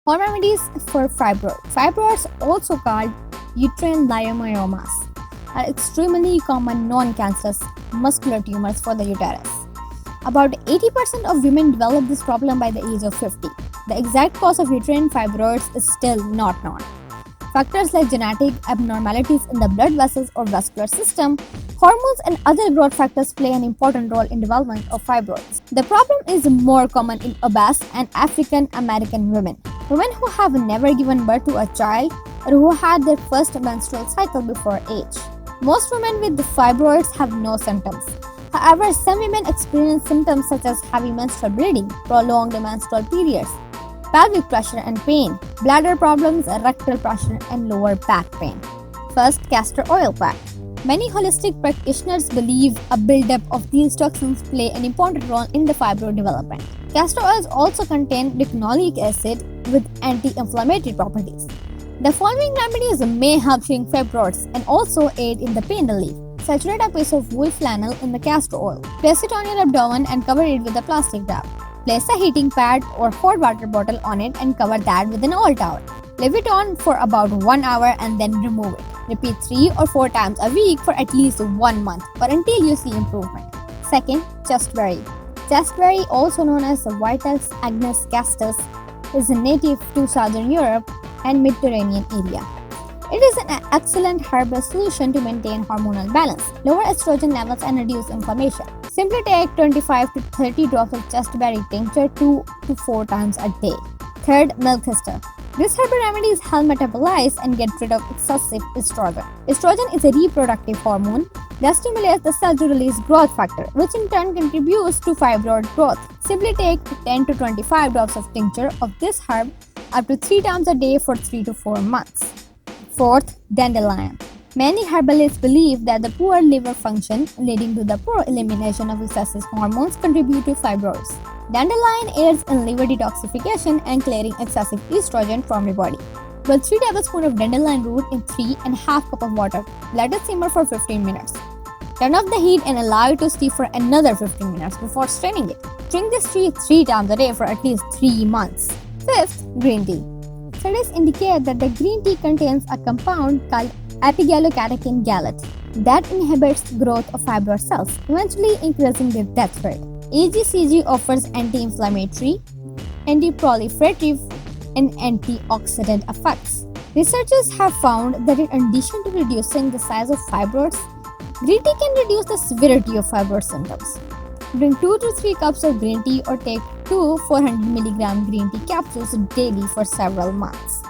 Home remedies for fibroid. Fibroids, also called uterine leiomyomas, are extremely common non-cancerous muscular tumors for the uterus. About 80% of women develop this problem by the age of 50. The exact cause of uterine fibroids is still not known. Factors like genetic abnormalities in the blood vessels or vascular system, hormones, and other growth factors play an important role in development of fibroids. The problem is more common in obese and African American women, women who have never given birth to a child or who had their first menstrual cycle before age. Most women with fibroids have no symptoms. However, some women experience symptoms such as heavy menstrual bleeding, prolonged menstrual periods, pelvic pressure and pain, bladder problems, rectal pressure, and lower back pain. First, castor oil pack. Many holistic practitioners believe a buildup of these toxins play an important role in the fibroid development. Castor oils also contain linoleic acid with anti-inflammatory properties. The following remedies may help shrink fibroids and also aid in the pain relief. Saturate a piece of wool flannel in the castor oil. Place it on your abdomen and cover it with a plastic wrap. Place a heating pad or hot water bottle on it and cover that with an oil towel. Leave it on for about 1 hour and then remove it. Repeat 3 or 4 times a week for at least 1 month or until you see improvement. Second, chestberry. Chestberry, also known as Vitex agnus castus, is native to southern Europe and Mediterranean area. It is an excellent herbal solution to maintain hormonal balance, lower estrogen levels, and reduce inflammation. Simply take 25 to 30 drops of chestberry tincture 2 to 4 times a day. Third, milk thistle. This herbal remedies help metabolize and get rid of excessive estrogen. Estrogen is a reproductive hormone that stimulates the cell to release growth factor, which in turn contributes to fibroid growth. Simply take 10 to 25 drops of tincture of this herb up to 3 times a day for 3 to 4 months. Fourth, dandelion. Many herbalists believe that the poor liver function, leading to the poor elimination of excessive hormones, contribute to fibroids. Dandelion aids in liver detoxification and clearing excessive estrogen from your body. Boil 3 tablespoons of dandelion root in 3.5 cups of water. Let it simmer for 15 minutes. Turn off the heat and allow it to steep for another 15 minutes before straining it. Drink this tea 3 times a day for at least 3 months. Fifth, green tea. Studies indicate that the green tea contains a compound called epigallocatechin gallate that inhibits growth of fibroid cells, eventually increasing their death rate. EGCG offers anti-inflammatory, anti-proliferative, and antioxidant effects. Researchers have found that in addition to reducing the size of fibroids, green tea can reduce the severity of fibroid symptoms. Drink 2 to 3 cups of green tea or take 2 400 mg green tea capsules daily for several months.